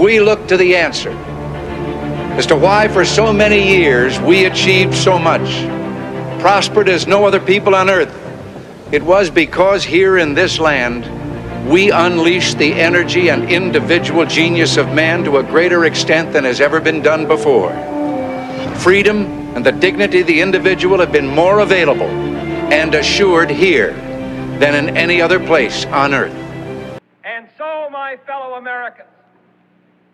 we look to the answer as to why for so many years we achieved so much, prospered as no other people on earth. It was because here in this land, we unleashed the energy and individual genius of man to a greater extent than has ever been done before. Freedom and the dignity of the individual have been more available and assured here than in any other place on earth. And so, my fellow Americans,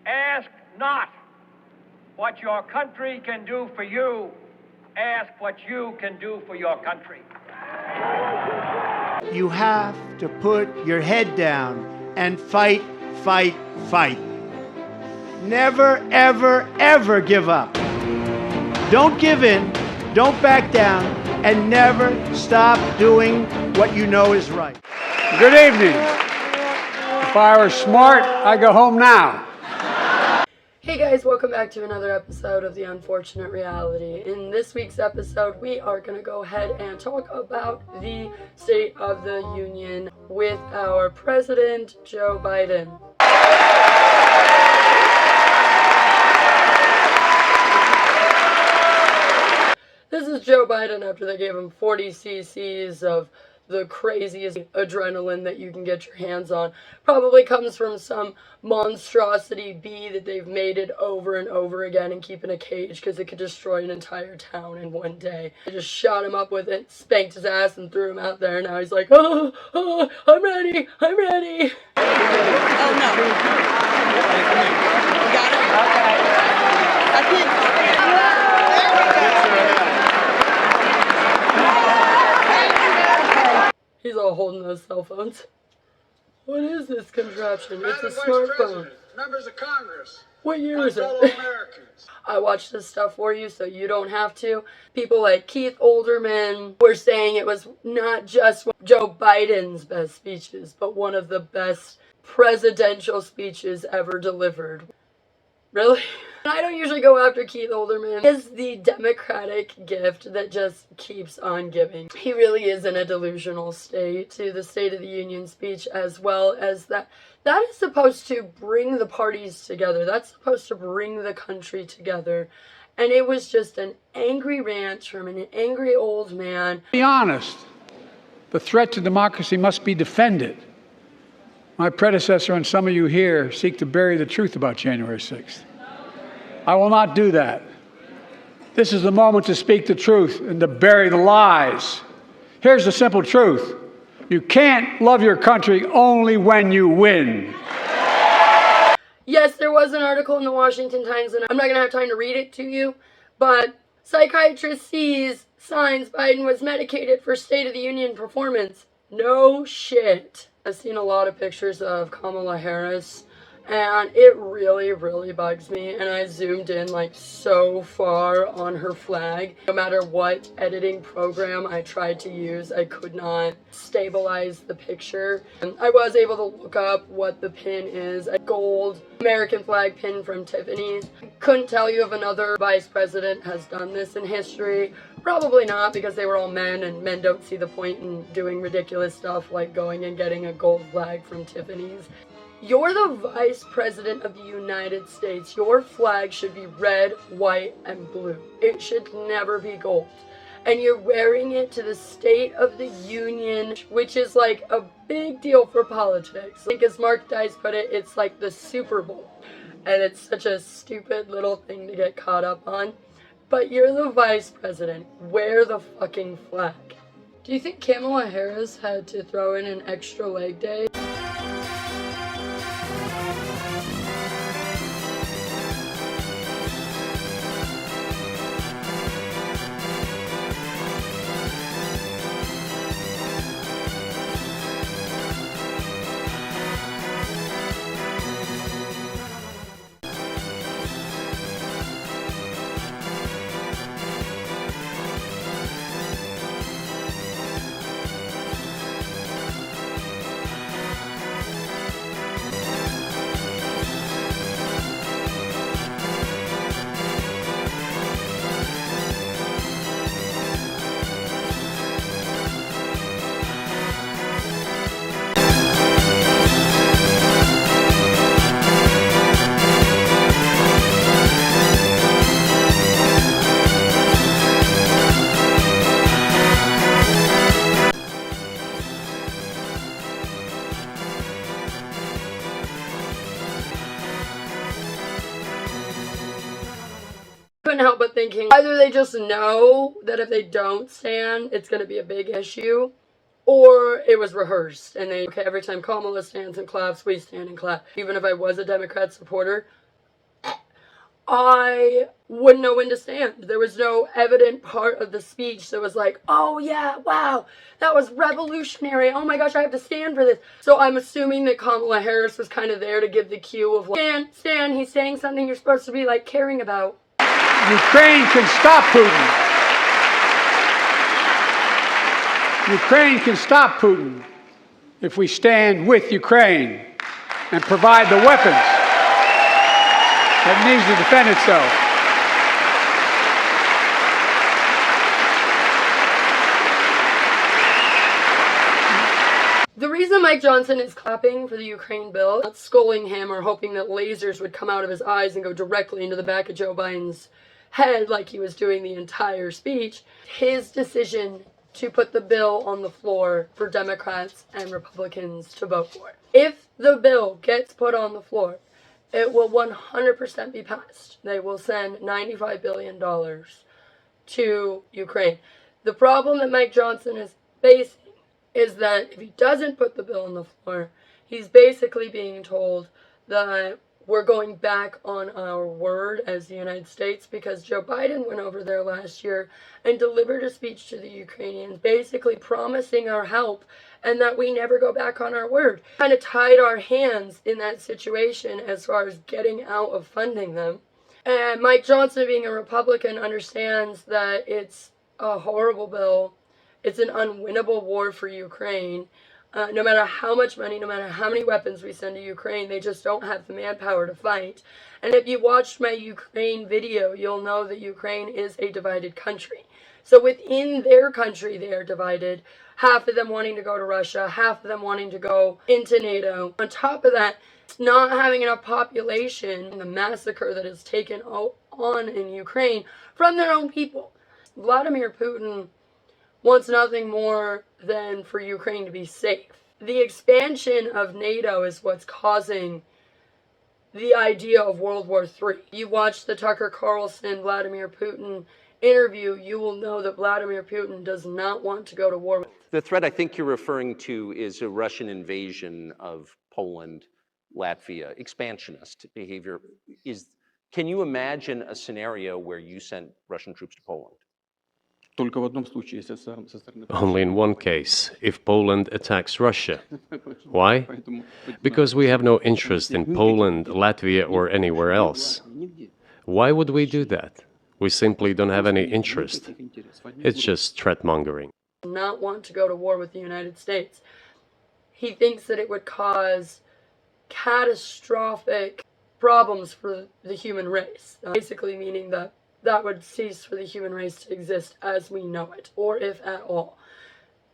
ask not what your country can do for you, ask what you can do for your country. You have to put your head down and fight, fight, fight. Never, ever, ever give up. Don't give in, don't back down, and never stop doing what you know is right. Good evening. If I were smart, I'd go home now. Hey guys, welcome back to another episode of The Unfortunate Reality. In this week's episode, we are going to go ahead and talk about the State of the Union with our President, Joe Biden. This is Joe Biden after they gave him 40 cc's of the craziest adrenaline that you can get your hands on. Probably comes from some monstrosity bee that they've mated over and over again and keep in a cage because it could destroy an entire town in one day. They just shot him up with it, spanked his ass, and threw him out there. Now he's like, oh, I'm ready, I'm ready. Oh no. You got it? Okay. I can't. He's all holding those cell phones. What is this contraption? It's a smartphone. Members of Congress. What year is fellow it? Americans. I watched this stuff for you so you don't have to. People like Keith Olbermann were saying it was not just Joe Biden's best speeches, but one of the best presidential speeches ever delivered. Really? I don't usually go after Keith Olbermann. He is the Democratic gift that just keeps on giving. He really is in a delusional state to the State of the Union speech, as well as that is supposed to bring the parties together. That's supposed to bring the country together. And it was just an angry rant from an angry old man. Be honest. The threat to democracy must be defended. My predecessor and some of you here seek to bury the truth about January 6th. I will not do that. This is the moment to speak the truth and to bury the lies. Here's the simple truth. You can't love your country only when you win. Yes, there was an article in the Washington Times, and I'm not going to have time to read it to you, but psychiatrist sees signs Biden was medicated for State of the Union performance. No shit. I've seen a lot of pictures of Kamala Harris, and it really, really bugs me. And I zoomed in like so far on her flag. No matter what editing program I tried to use, I could not stabilize the picture. And I was able to look up what the pin is. A gold American flag pin from Tiffany's. Couldn't tell you if another vice president has done this in history. Probably not, because they were all men, and men don't see the point in doing ridiculous stuff like going and getting a gold flag from Tiffany's. You're the Vice President of the United States. Your flag should be red, white, and blue. It should never be gold. And you're wearing it to the State of the Union, which is like a big deal for politics. I think as Mark Dice put it, it's like the Super Bowl. And it's such a stupid little thing to get caught up on. But you're the Vice President. Wear the fucking flag. Do you think Kamala Harris had to throw in an extra leg day? couldn't help but thinking either they just know that if they don't stand, it's going to be a big issue, or it was rehearsed. And they, okay, every time Kamala stands and claps, we stand and clap. Even if I was a Democrat supporter, I wouldn't know when to stand. There was no evident part of the speech that was like, oh yeah, wow, that was revolutionary. Oh my gosh, I have to stand for this. So I'm assuming that Kamala Harris was kind of there to give the cue of like, stand, he's saying something you're supposed to be like caring about. Ukraine can stop Putin. Ukraine can stop Putin if we stand with Ukraine and provide the weapons that needs to defend itself. The reason Mike Johnson is clapping for the Ukraine bill, not scolding him or hoping that lasers would come out of his eyes and go directly into the back of Joe Biden's head like he was doing the entire speech, his decision to put the bill on the floor for Democrats and Republicans to vote for. If the bill gets put on the floor, it will 100% be passed. They will send $95 billion to Ukraine. The problem that Mike Johnson is facing is that if he doesn't put the bill on the floor, he's basically being told that we're going back on our word as the United States, because Joe Biden went over there last year and delivered a speech to the Ukrainians basically promising our help and that we never go back on our word. Kind of tied our hands in that situation as far as getting out of funding them. And Mike Johnson, being a Republican, understands that it's a horrible bill. It's an unwinnable war for Ukraine. No matter how much money, no matter how many weapons we send to Ukraine, they just don't have the manpower to fight. And if you watched my Ukraine video, you'll know that Ukraine is a divided country. So within their country, they are divided. Half of them wanting to go to Russia, half of them wanting to go into NATO. On top of that, not having enough population and the massacre that is taken on in Ukraine from their own people. Vladimir Putin wants nothing more than for Ukraine to be safe. The expansion of NATO is what's causing the idea of World War III. You watch the Tucker Carlson Vladimir Putin interview, you will know that Vladimir Putin does not want to go to war. The threat I think you're referring to is a Russian invasion of Poland, Latvia, expansionist behavior. Can you imagine a scenario where you sent Russian troops to Poland? Only in one case, if Poland attacks Russia. Why? Because we have no interest in Poland, Latvia, or anywhere else. Why would we do that? We simply don't have any interest. It's just threat-mongering. Not want to go to war with the United States. He thinks that it would cause catastrophic problems for the human race. Basically meaning that would cease for the human race to exist as we know it, or if at all.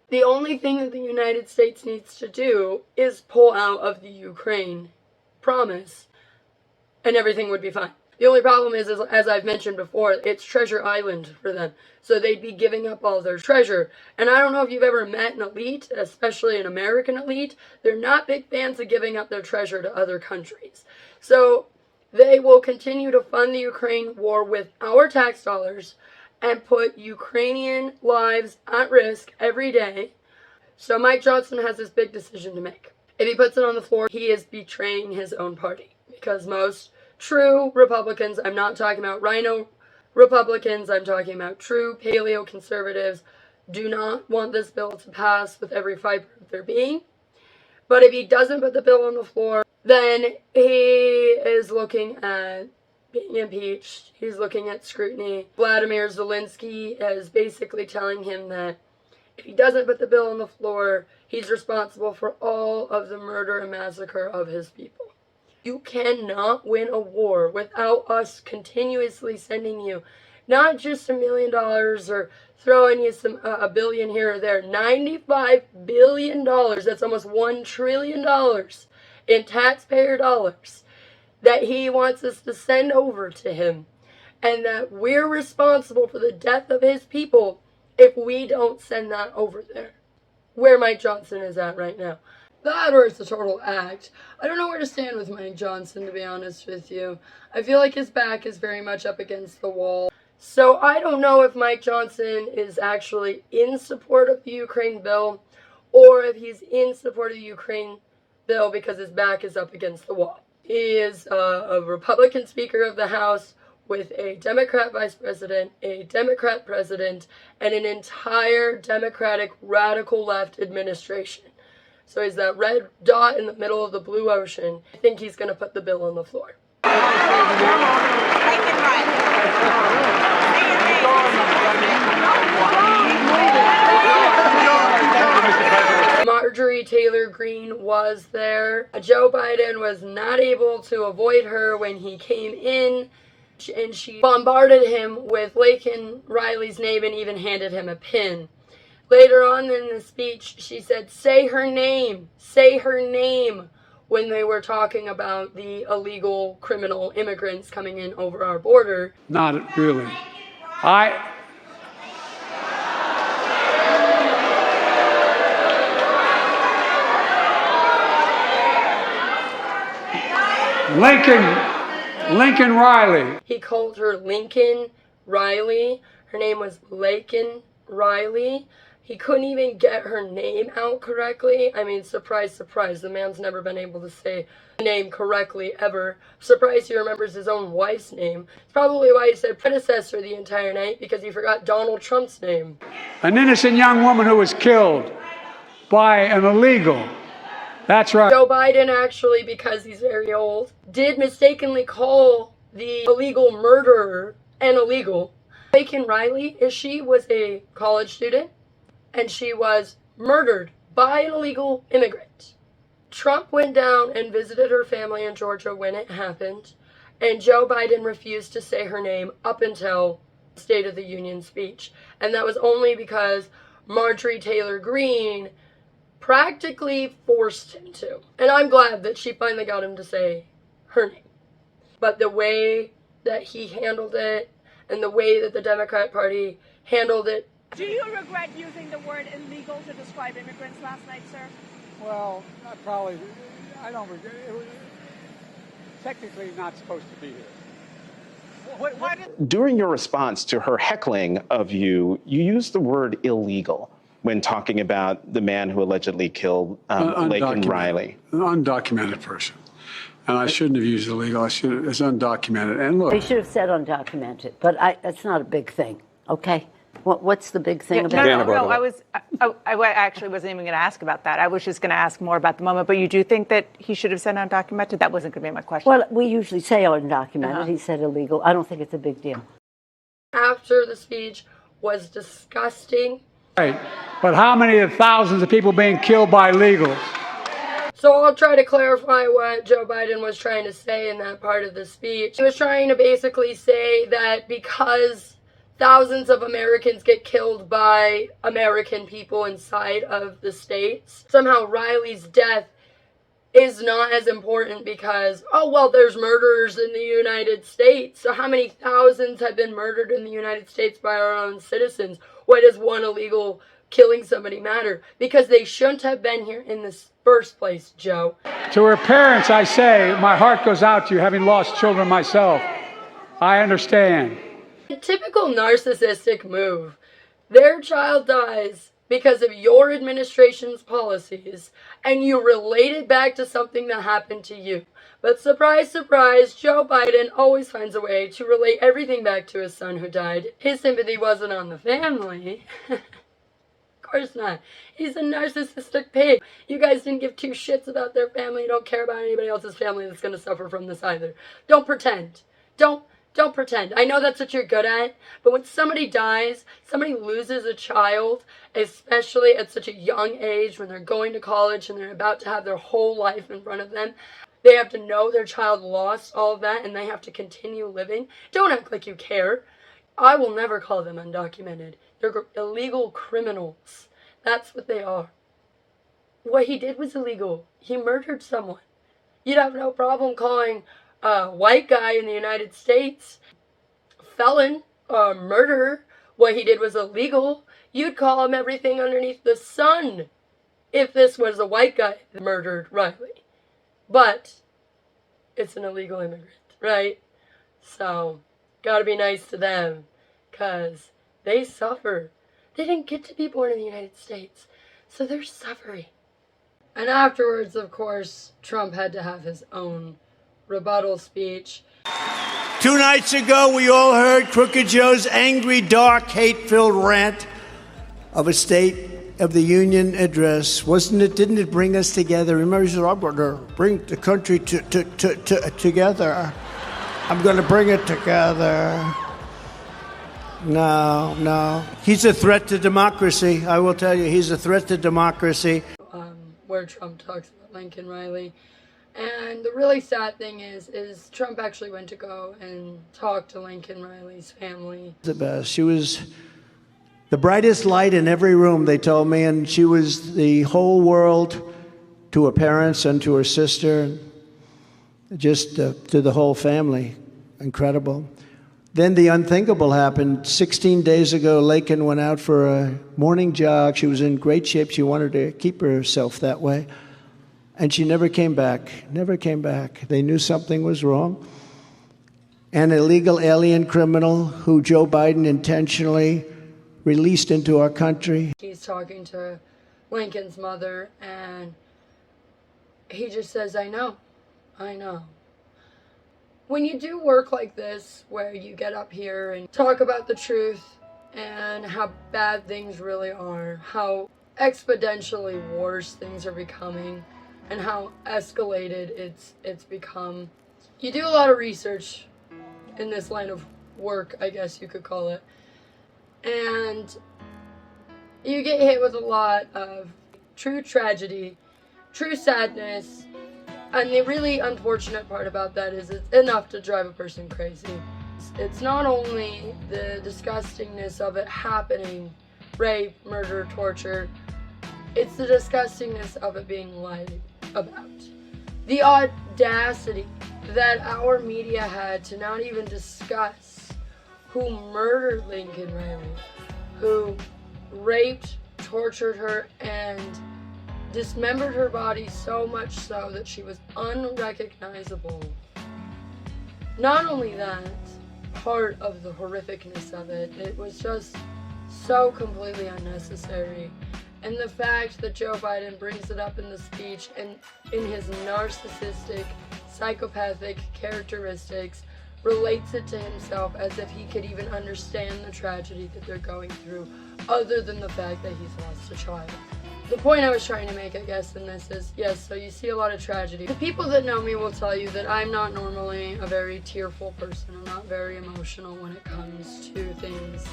The only thing that the United States needs to do is pull out of the Ukraine promise, and everything would be fine. The only problem is, as I've mentioned before, it's treasure island for them. So they'd be giving up all their treasure. And I don't know if you've ever met an elite, especially an American elite. They're not big fans of giving up their treasure to other countries. So they will continue to fund the Ukraine war with our tax dollars and put Ukrainian lives at risk every day. So Mike Johnson has this big decision to make. If he puts it on the floor, he is betraying his own party. Because most true Republicans, I'm not talking about rhino Republicans, I'm talking about true paleo-conservatives, do not want this bill to pass with every fiber of their being. But if he doesn't put the bill on the floor, then he is looking at being impeached. He's looking at scrutiny. Vladimir Zelensky is basically telling him that if he doesn't put the bill on the floor, he's responsible for all of the murder and massacre of his people. You cannot win a war without us continuously sending you not just $1 million or throwing you a billion here or there. $95 billion. That's almost $1 trillion in taxpayer dollars that he wants us to send over to him, and that we're responsible for the death of his people if we don't send that over there, where Mike Johnson is at right now. That or it's a total act. I don't know where to stand with Mike Johnson, to be honest with you. I feel like his back is very much up against the wall. So I don't know if Mike Johnson is actually in support of the Ukraine bill, or if he's in support of the Ukraine bill because his back is up against the wall. He is a Republican Speaker of the House with a Democrat Vice President, a Democrat President, and an entire Democratic radical left administration. So he's that red dot in the middle of the blue ocean. I think he's going to put the bill on the floor. Marjorie Taylor Greene was there. Joe Biden was not able to avoid her when he came in, and she bombarded him with Laken Riley's name and even handed him a pin. Later on in the speech, she said, say her name, when they were talking about the illegal criminal immigrants coming in over our border. Not really. Lincoln Riley. He called her Lincoln Riley. Her name was Laken Riley. He couldn't even get her name out correctly. I mean, surprise, surprise. The man's never been able to say the name correctly ever. Surprised he remembers his own wife's name. It's probably why he said predecessor the entire night, because he forgot Donald Trump's name. An innocent young woman who was killed by an illegal. That's right. Joe Biden actually, because he's very old, did mistakenly call the illegal murderer an illegal. Laken Riley, she was a college student, and she was murdered by an illegal immigrant. Trump went down and visited her family in Georgia when it happened, and Joe Biden refused to say her name up until the State of the Union speech. And that was only because Marjorie Taylor Greene practically forced him to. And I'm glad that she finally got him to say her name. But the way that he handled it, and the way that the Democrat Party handled it. Do you regret using the word illegal to describe immigrants last night, sir? Well, I don't regret it. Was technically not supposed to be here. During your response to her heckling of you, you used the word illegal when talking about the man who allegedly killed Laken Riley. An undocumented person. And I shouldn't have used illegal. It's undocumented. And look. They should have said undocumented, but that's not a big thing, okay? What's the big thing about it? No, I actually wasn't even going to ask about that. I was just going to ask more about the moment. But you do think that he should have said undocumented? That wasn't going to be my question. Well, we usually say undocumented. He said illegal. I don't think it's a big deal. After the speech was disgusting. Right. But how many of thousands of people being killed by illegals? So I'll try to clarify what Joe Biden was trying to say in that part of the speech. He was trying to basically say that because thousands of Americans get killed by American people inside of the states, somehow Riley's death is not as important because, oh, well, there's murderers in the United States. So how many thousands have been murdered in the United States by our own citizens? Why does one illegal killing somebody matter? Because they shouldn't have been here in the first place, Joe. To her parents, I say, my heart goes out to you, having lost children myself. I understand. A typical narcissistic move. Their child dies because of your administration's policies, and you relate it back to something that happened to you. But surprise, surprise, Joe Biden always finds a way to relate everything back to his son who died. His sympathy wasn't on the family. Of course not. He's a narcissistic pig. You guys didn't give two shits about their family. You don't care about anybody else's family that's going to suffer from this either. Don't pretend. Don't pretend. I know that's what you're good at, but when somebody dies, somebody loses a child, especially at such a young age when they're going to college and they're about to have their whole life in front of them, they have to know their child lost all of that and they have to continue living. Don't act like you care. I will never call them undocumented. They're illegal criminals. That's what they are. What he did was illegal. He murdered someone. You'd have no problem calling a white guy in the United States felon or murderer. What he did was illegal. You'd call him everything underneath the sun if this was a white guy that murdered Riley. But it's an illegal immigrant, right? So, gotta be nice to them. because they suffer. They didn't get to be born in the United States, so they're suffering. And afterwards, of course, Trump had to have his own rebuttal speech. 2 nights ago, we all heard Crooked Joe's angry, dark, hate-filled rant of a State of the Union address. Didn't it bring us together? Remember, he said, I'm going to bring the country together. I'm going to bring it together. No. He's a threat to democracy. I will tell you, he's a threat to democracy. Where Trump talks about Lincoln Riley. And the really sad thing is Trump actually went to go and talk to Lincoln Riley's family. The best. She was the brightest light in every room, they told me, and she was the whole world to her parents and to her sister, and just to the whole family. Incredible. Then the unthinkable happened. 16 days ago, Lakin went out for a morning jog. She was in great shape. She wanted to keep herself that way. And she never came back. They knew something was wrong. An illegal alien criminal who Joe Biden intentionally released into our country. He's talking to Lincoln's mother, and he just says, I know. When you do work like this, where you get up here and talk about the truth and how bad things really are, how exponentially worse things are becoming, and how escalated it's become, you do a lot of research in this line of work, I guess you could call it, and you get hit with a lot of true tragedy, true sadness. And the really unfortunate part about that is it's enough to drive a person crazy. It's not only the disgustingness of it happening, rape, murder, torture, it's the disgustingness of it being lied about. The audacity that our media had to not even discuss who murdered Lincoln Riley, who raped, tortured her, and dismembered her body so much so that she was unrecognizable. Not only that, part of the horrificness of it was just so completely unnecessary. And the fact that Joe Biden brings it up in the speech and in his narcissistic, psychopathic characteristics, relates it to himself as if he could even understand the tragedy that they're going through, other than the fact that he's lost a child. The point I was trying to make, I guess, in this is, yes, so you see a lot of tragedy. The people that know me will tell you that I'm not normally a very tearful person. I'm not very emotional when it comes to things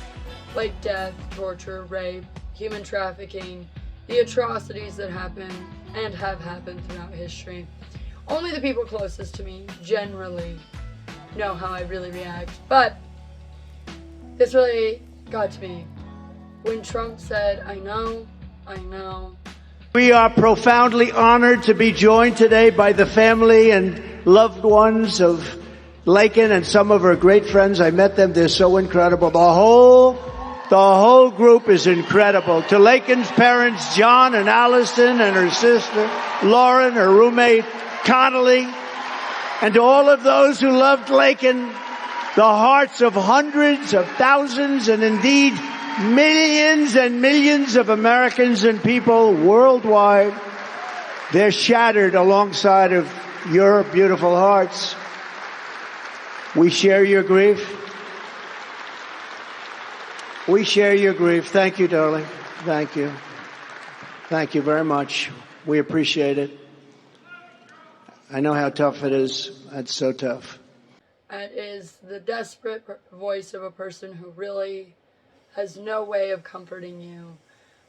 like death, torture, rape, human trafficking, the atrocities that happen and have happened throughout history. Only the people closest to me generally know how I really react. But this really got to me when Trump said, I know. We are profoundly honored to be joined today by the family and loved ones of Lakin and some of her great friends. I met them. They're so incredible. The whole group is incredible. To Lakin's parents, John and Allison, and her sister, Lauren, her roommate, Connolly, and to all of those who loved Lakin, the hearts of hundreds of thousands and indeed millions and millions of Americans and people worldwide, they're shattered alongside of your beautiful hearts. We share your grief. Thank you, darling. Thank you. Thank you very much. We appreciate it. I know how tough it is. That's so tough. That is the desperate voice of a person who really has no way of comforting you.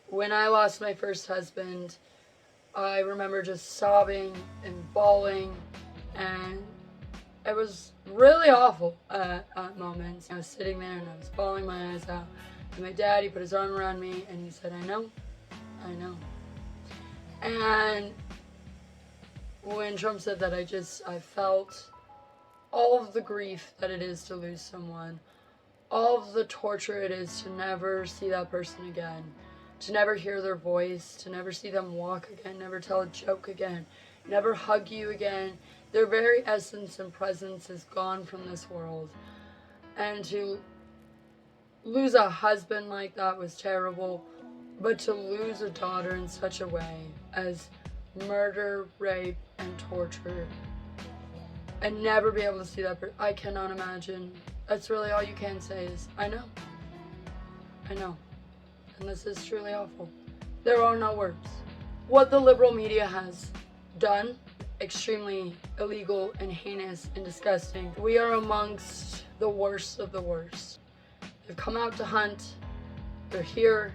When I lost my first husband, I remember just sobbing and bawling, and it was really awful at moments. I was sitting there and I was bawling my eyes out, and my dad, he put his arm around me and he said, I know. And when Trump said that, I felt all of the grief that it is to lose someone, all of the torture it is to never see that person again, to never hear their voice, to never see them walk again, never tell a joke again, never hug you again. Their very essence and presence is gone from this world. And to lose a husband like that was terrible, but to lose a daughter in such a way as murder, rape, and torture, and never be able to see that, I cannot imagine. That's really all you can say is, I know. I know. And this is truly awful. There are no words. What the liberal media has done, extremely illegal and heinous and disgusting. We are amongst the worst of the worst. They've come out to hunt. They're here.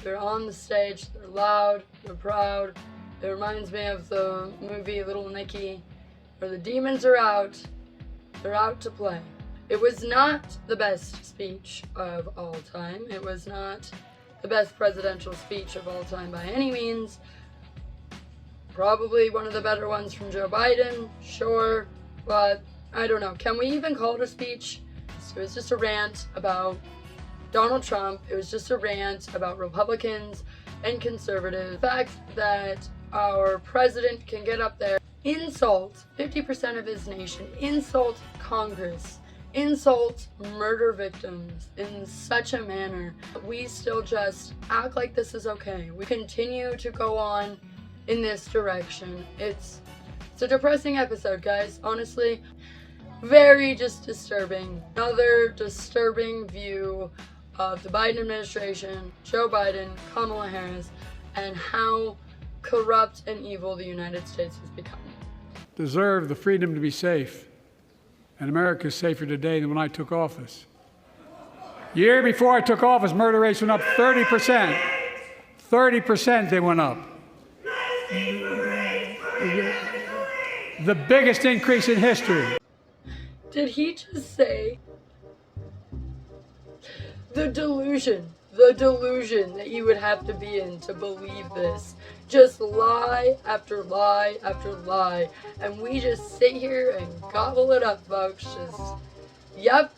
They're on the stage. They're loud. They're proud. It reminds me of the movie Little Nicky, where the demons are out. They're out to play. It was not the best speech of all time. It was not the best presidential speech of all time by any means. Probably one of the better ones from Joe Biden, sure, but I don't know. Can we even call it a speech? It was just a rant about Donald Trump. It was just a rant about Republicans and conservatives. The fact that our president can get up there, insult 50% of his nation, insult Congress, insult murder victims in such a manner, we still just act like this is okay. We continue to go on in this direction. It's a depressing episode, guys, honestly. Very just disturbing. Another disturbing view of the Biden administration, Joe Biden, Kamala Harris, and how corrupt and evil the United States has become. Deserve the freedom to be safe. And America is safer today than when I took office. Year before I took office, murder rates went up 30%. 30% they went up. The biggest increase in history. Did he just say the delusion that you would have to be in to believe this? Just lie after lie after lie, and we just sit here and gobble it up, folks. Just, yep,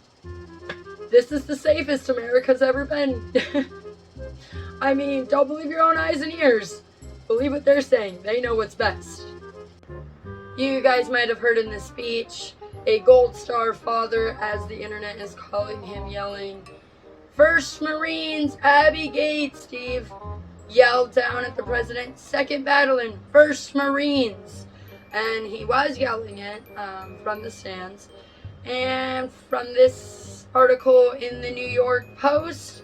this is the safest America's ever been. I mean, don't believe your own eyes and ears. Believe what they're saying. They know what's best. You guys might have heard in this speech, a Gold Star father, as the internet is calling him, yelling, "First Marines, Abbey Gate," Steve yelled down at the president, "2nd Battalion, 1st Marines." And he was yelling it from the stands. And from this article in the New York Post,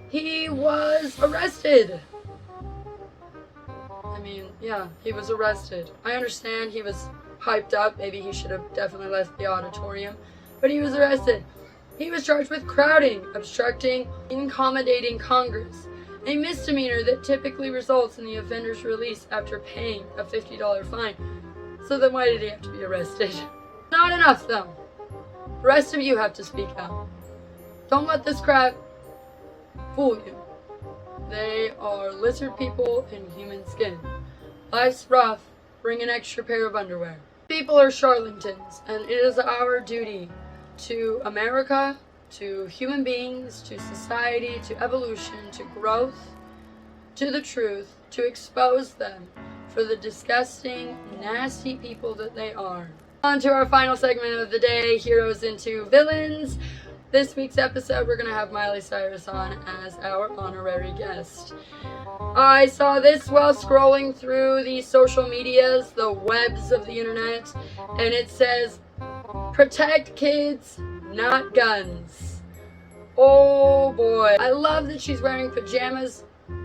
he was arrested. I mean, yeah, he was arrested. I understand he was hyped up. Maybe he should have definitely left the auditorium. But he was arrested. He was charged with crowding, obstructing, inaccommodating Congress, a misdemeanor that typically results in the offender's release after paying a $50 fine. So then why did he have to be arrested? Not enough, though. The rest of you have to speak out. Don't let this crap fool you. They are lizard people in human skin. Life's rough. Bring an extra pair of underwear. People are charlatans, and it is our duty to America, to human beings, to society, to evolution, to growth, to the truth, to expose them for the disgusting, nasty people that they are. On to our final segment of the day, Heroes into Villains. This week's episode, we're going to have Miley Cyrus on as our honorary guest. I saw this while scrolling through the social medias, the webs of the internet, and it says, "Protect kids, not guns." Oh boy. I love that she's wearing pajamas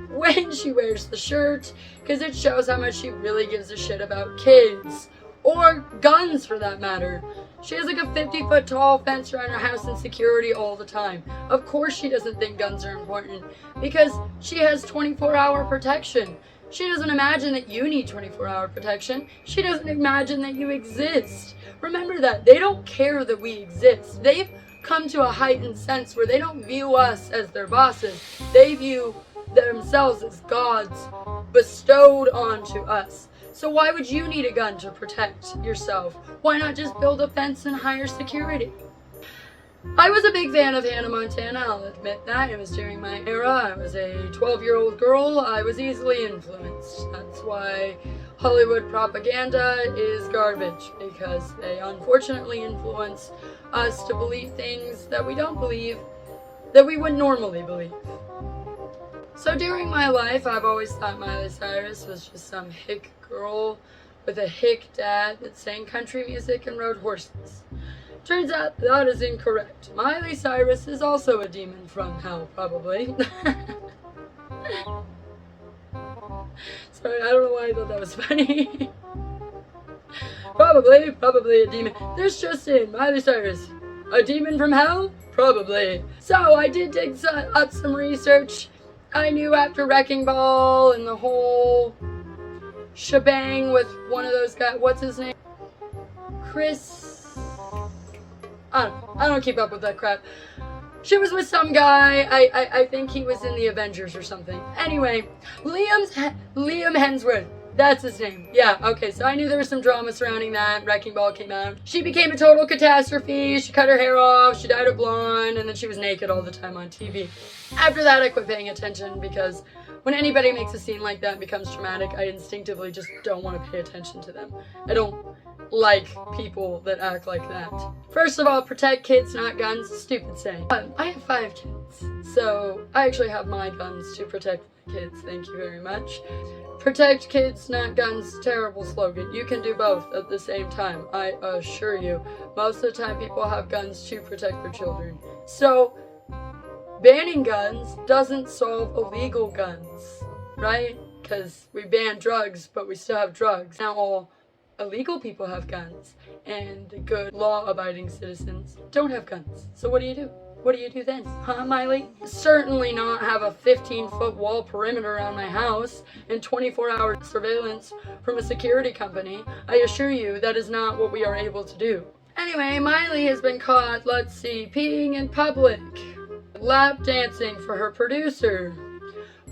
when she wears the shirt, because it shows how much she really gives a shit about kids. Or guns, for that matter. She has like a 50-foot tall fence around her house and security all the time. Of course she doesn't think guns are important, because she has 24-hour protection. She doesn't imagine that you need 24-hour protection. She doesn't imagine that you exist. Remember that. They don't care that we exist. They've come to a heightened sense where they don't view us as their bosses. They view themselves as gods bestowed onto us. So why would you need a gun to protect yourself? Why not just build a fence and hire security? I was a big fan of Hannah Montana, I'll admit that. It was during my era. I was a 12-year-old girl. I was easily influenced. That's why Hollywood propaganda is garbage, because they unfortunately influence us to believe things that we don't believe that we wouldn't normally believe. So during my life, I've always thought Miley Cyrus was just some hick girl with a hick dad that sang country music and rode horses. Turns out that is incorrect. Miley Cyrus is also a demon from hell, probably. Sorry, I don't know why I thought that was funny. Probably a demon. This just in, Miley Cyrus, a demon from hell? Probably. So I did dig up some research. I knew after Wrecking Ball and the whole shebang with one of those guys, what's his name? Chris. I don't keep up with that crap. She was with some guy. I think he was in the Avengers or something. Anyway, Liam Hemsworth. That's his name. Yeah, okay, so I knew there was some drama surrounding that. Wrecking Ball came out. She became a total catastrophe. She cut her hair off. She dyed it blonde. And then she was naked all the time on TV. After that, I quit paying attention because when anybody makes a scene like that and becomes traumatic, I instinctively just don't want to pay attention to them. I don't like people that act like that. First of all, protect kids, not guns. Stupid saying. I have 5 kids, so I actually have my guns to protect my kids. Thank you very much. Protect kids, not guns. Terrible slogan. You can do both at the same time. I assure you. Most of the time people have guns to protect their children. So, banning guns doesn't solve illegal guns, right? Because we ban drugs, but we still have drugs. Now all illegal people have guns, and the good law-abiding citizens don't have guns. So what do you do? What do you do then? Huh, Miley? Certainly not have a 15-foot wall perimeter around my house and 24-hour surveillance from a security company. I assure you that is not what we are able to do. Anyway, Miley has been caught, let's see, peeing in public, lap dancing for her producer,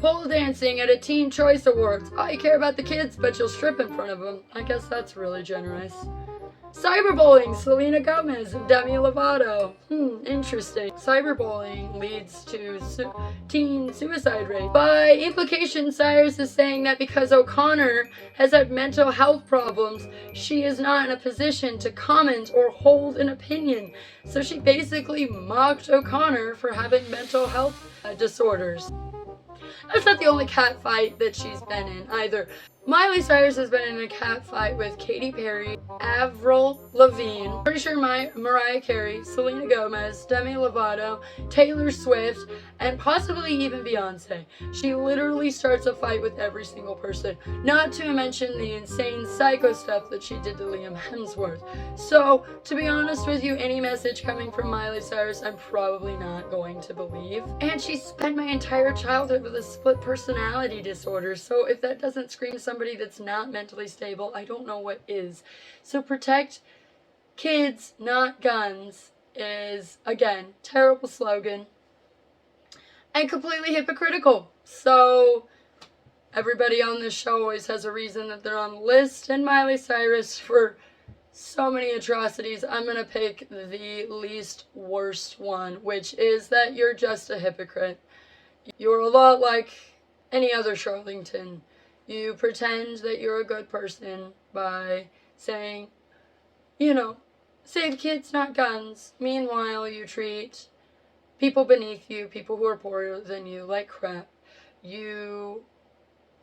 pole dancing at a Teen Choice Awards. All you care about the kids, but you'll strip in front of them. I guess that's really generous. Cyberbullying, Selena Gomez and Demi Lovato. Interesting. Cyberbullying leads to teen suicide rate. By implication, Cyrus is saying that because O'Connor has had mental health problems, she is not in a position to comment or hold an opinion. So she basically mocked O'Connor for having mental health disorders. That's not the only cat fight that she's been in either. Miley Cyrus has been in a cat fight with Katy Perry, Avril Lavigne, pretty sure Mariah Carey, Selena Gomez, Demi Lovato, Taylor Swift, and possibly even Beyonce. She literally starts a fight with every single person, not to mention the insane psycho stuff that she did to Liam Hemsworth. So, to be honest with you, any message coming from Miley Cyrus, I'm probably not going to believe. And she spent my entire childhood with a split personality disorder, so if that doesn't scream somebody that's not mentally stable, I don't know what is. So protect kids, not guns, is, again, terrible slogan and completely hypocritical. So everybody on this show always has a reason that they're on the list, and Miley Cyrus, for so many atrocities, I'm gonna pick the least worst one, which is that you're just a hypocrite. You're a lot like any other Charlington. You pretend that you're a good person by saying, you know, save kids, not guns. Meanwhile, you treat people beneath you, people who are poorer than you, like crap. You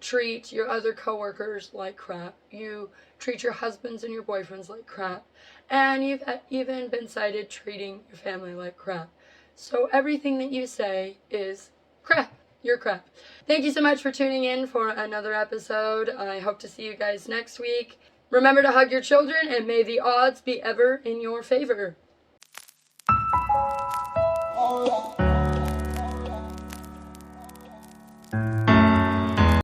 treat your other coworkers like crap. You treat your husbands and your boyfriends like crap. And you've even been cited treating your family like crap. So everything that you say is crap. You're crap. Thank you so much for tuning in for another episode. I hope to see you guys next week. Remember to hug your children, and may the odds be ever in your favor.